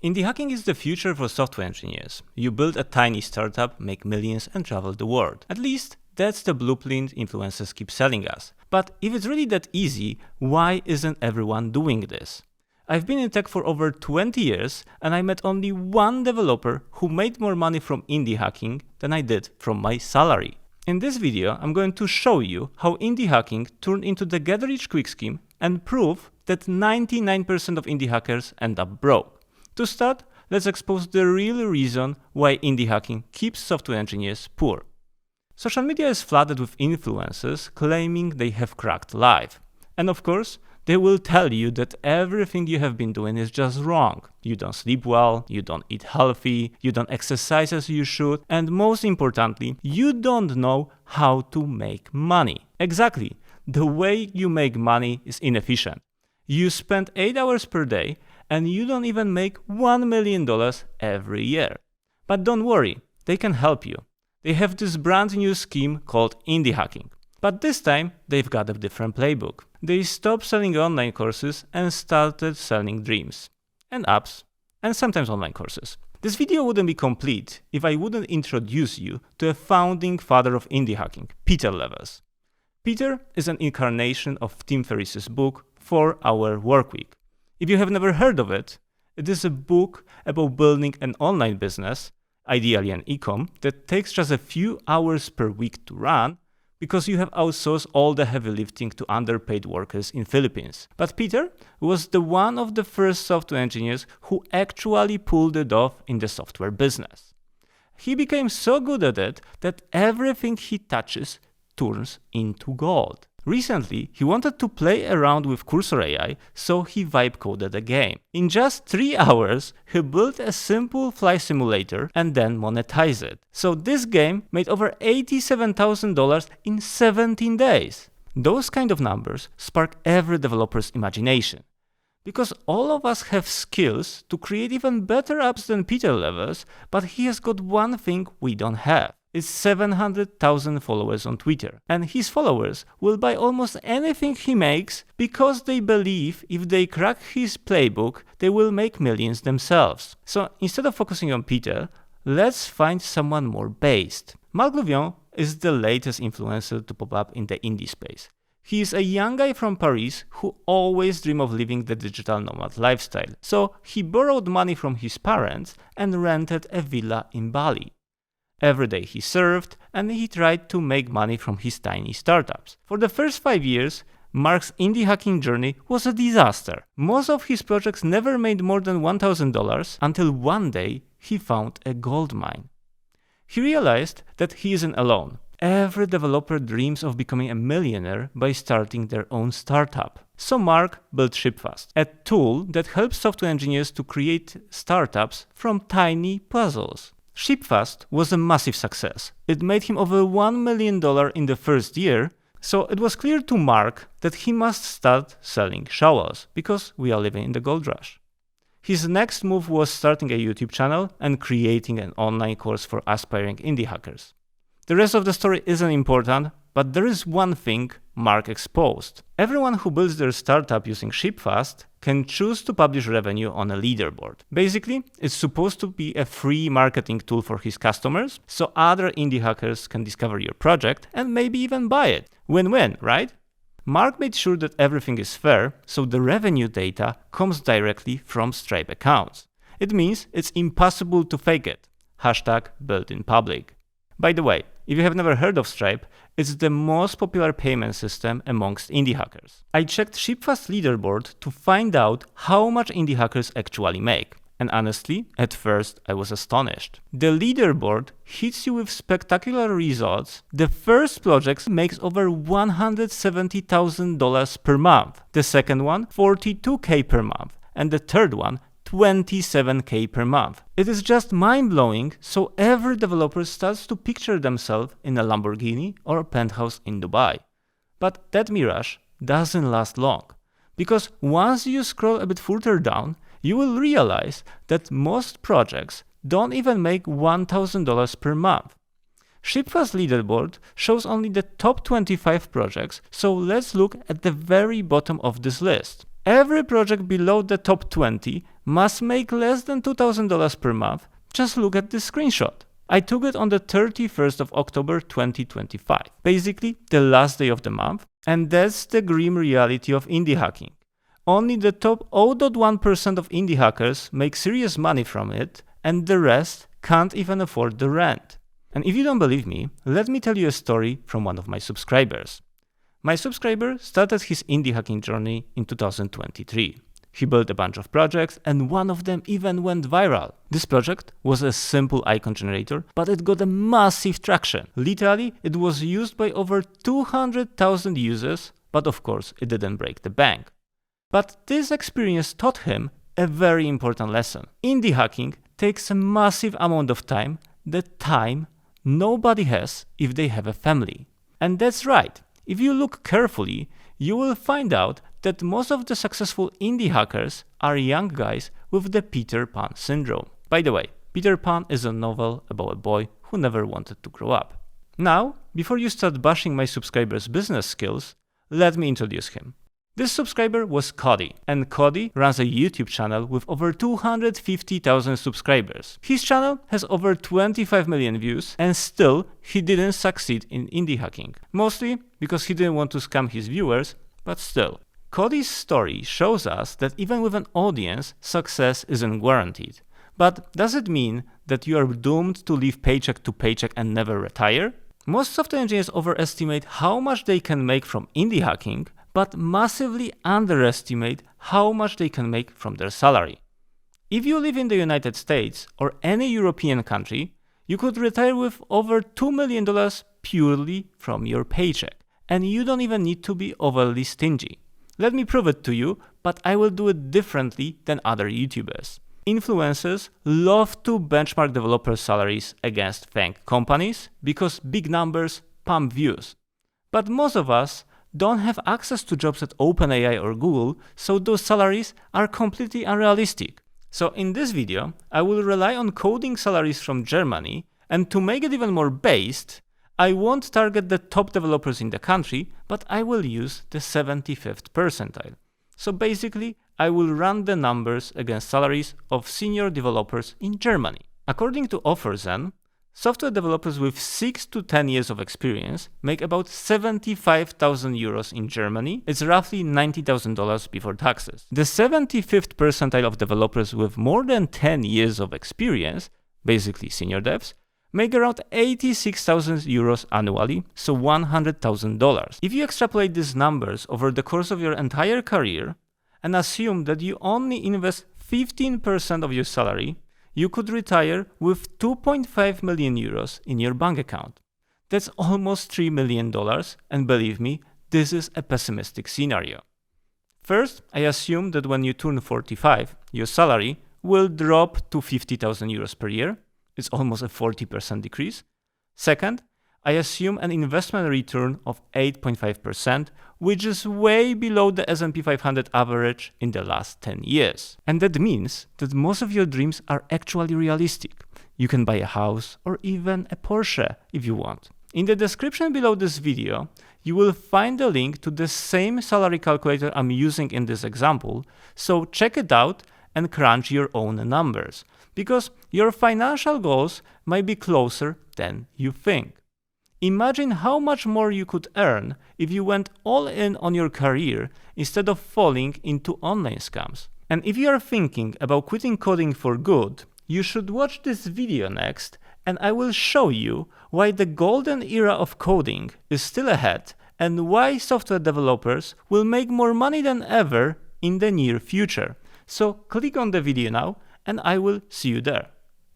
Indie hacking is the future for software engineers. You build a tiny startup, make millions, and travel the world. At least, that's the blueprint influencers keep selling us. But if it's really that easy, why isn't everyone doing this? I've been in tech for over 20 years, and I met only one developer who made more money from indie hacking than I did from my salary. In this video, I'm going to show you how indie hacking turned into the get-rich-quick scheme and prove that 99% of indie hackers end up broke. To start, let's expose the real reason why indie hacking keeps software engineers poor. Social media is flooded with influencers claiming they have cracked life. And of course, they will tell you that everything you have been doing is just wrong. You don't sleep well, you don't eat healthy, you don't exercise as you should, and most importantly, you don't know how to make money. Exactly, the way you make money is inefficient. You spend 8 hours per day and you don't even make $1 million every year. But don't worry, they can help you. They have this brand new scheme called indie hacking. But this time, they've got a different playbook. They stopped selling online courses and started selling dreams, and apps, and sometimes online courses. This video wouldn't be complete if I wouldn't introduce you to a founding father of indie hacking, Peter Levels. Peter is an incarnation of Tim Ferriss's book, 4-Hour Workweek. If you have never heard of it, it is a book about building an online business, ideally an e-com, that takes just a few hours per week to run because you have outsourced all the heavy lifting to underpaid workers in Philippines. But Peter was the one of the first software engineers who actually pulled it off in the software business. He became so good at it that everything he touches turns into gold. Recently, he wanted to play around with Cursor AI, so he vibe coded a game. In just 3 hours, he built a simple flight simulator and then monetized it. So this game made over $87,000 in 17 days. Those kind of numbers spark every developer's imagination. Because all of us have skills to create even better apps than Peter Levels, but he has got one thing we don't have. It's 700,000 followers on Twitter. And his followers will buy almost anything he makes because they believe if they crack his playbook, they will make millions themselves. So instead of focusing on Peter, let's find someone more based. Marc Louvion is the latest influencer to pop up in the indie space. He is a young guy from Paris who always dreamed of living the digital nomad lifestyle. So he borrowed money from his parents and rented a villa in Bali. Every day he surfed and he tried to make money from his tiny startups. For the first 5 years, Mark's indie hacking journey was a disaster. Most of his projects never made more than $1,000 until one day he found a gold mine. He realized that he isn't alone. Every developer dreams of becoming a millionaire by starting their own startup. So Mark built Shipfast, a tool that helps software engineers to create startups from tiny puzzles. Shipfast was a massive success. It made him over $1 million in the first year, so it was clear to Mark that he must start selling shovels, because we are living in the gold rush. His next move was starting a YouTube channel and creating an online course for aspiring indie hackers. The rest of the story isn't important, but there is one thing Mark exposed. Everyone who builds their startup using Shipfast can choose to publish revenue on a leaderboard. Basically, it's supposed to be a free marketing tool for his customers, so other indie hackers can discover your project and maybe even buy it. Win-win, right? Mark made sure that everything is fair, so the revenue data comes directly from Stripe accounts. It means it's impossible to fake it. #built in public. By the way, if you have never heard of Stripe, it's the most popular payment system amongst indie hackers. I checked Shipfast leaderboard to find out how much indie hackers actually make. And honestly, at first I was astonished. The leaderboard hits you with spectacular results. The first project makes over $170,000 per month. The second one, $42K per month. And the third one, $27K per month. It is just mind-blowing, so every developer starts to picture themselves in a Lamborghini or a penthouse in Dubai. But that mirage doesn't last long, because once you scroll a bit further down, you will realize that most projects don't even make $1,000 per month. Shipfast leaderboard shows only the top 25 projects, so let's look at the very bottom of this list. every project below the top 20 must make less than $2,000 per month. Just look at this screenshot. I took it on the 31st of October 2025, basically the last day of the month, and that's the grim reality of indie hacking. Only the top 0.1% of indie hackers make serious money from it, and the rest can't even afford the rent. And if you don't believe me, let me tell you a story from one of my subscribers. My subscriber started his indie hacking journey in 2023. He built a bunch of projects, and one of them even went viral. This project was a simple icon generator, but it got a massive traction. Literally, it was used by over 200,000 users, but of course, it didn't break the bank. But this experience taught him a very important lesson. Indie hacking takes a massive amount of time, the time nobody has if they have a family. And that's right. If you look carefully, you will find out that most of the successful indie hackers are young guys with the Peter Pan syndrome. By the way, Peter Pan is a novel about a boy who never wanted to grow up. Now, before you start bashing my subscriber's business skills, let me introduce him. This subscriber was Cody, and Cody runs a YouTube channel with over 250,000 subscribers. His channel has over 25 million views, and still he didn't succeed in indie hacking. Mostly because he didn't want to scam his viewers, but still. Cody's story shows us that even with an audience, success isn't guaranteed. But does it mean that you are doomed to live paycheck to paycheck and never retire? Most software engineers overestimate how much they can make from indie hacking, but massively underestimate how much they can make from their salary. If you live in the United States or any European country, you could retire with over $2 million purely from your paycheck. And you don't even need to be overly stingy. Let me prove it to you, but I will do it differently than other YouTubers. Influencers love to benchmark developers' salaries against FANG companies because big numbers pump views. But most of us don't have access to jobs at OpenAI or Google, so those salaries are completely unrealistic. So in this video, I will rely on coding salaries from Germany, and to make it even more based, I won't target the top developers in the country, but I will use the 75th percentile. So basically, I will run the numbers against salaries of senior developers in Germany. According to OfferZen, software developers with 6 to 10 years of experience make about 75,000 euros in Germany. It's roughly $90,000 before taxes. The 75th percentile of developers with more than 10 years of experience, basically senior devs, make around 86,000 euros annually, so $100,000. If you extrapolate these numbers over the course of your entire career and assume that you only invest 15% of your salary, you could retire with 2.5 million euros in your bank account. That's almost $3 million, and believe me, this is a pessimistic scenario. First, I assume that when you turn 45, your salary will drop to 50,000 euros per year. It's almost a 40% decrease. Second, I assume an investment return of 8.5%, which is way below the S&P 500 average in the last 10 years. And that means that most of your dreams are actually realistic. You can buy a house or even a Porsche if you want. In the description below this video, you will find a link to the same salary calculator I'm using in this example, so check it out and crunch your own numbers, because your financial goals might be closer than you think. Imagine how much more you could earn if you went all in on your career instead of falling into online scams. And if you are thinking about quitting coding for good, you should watch this video next, and I will show you why the golden era of coding is still ahead and why software developers will make more money than ever in the near future. So click on the video now, and I will see you there.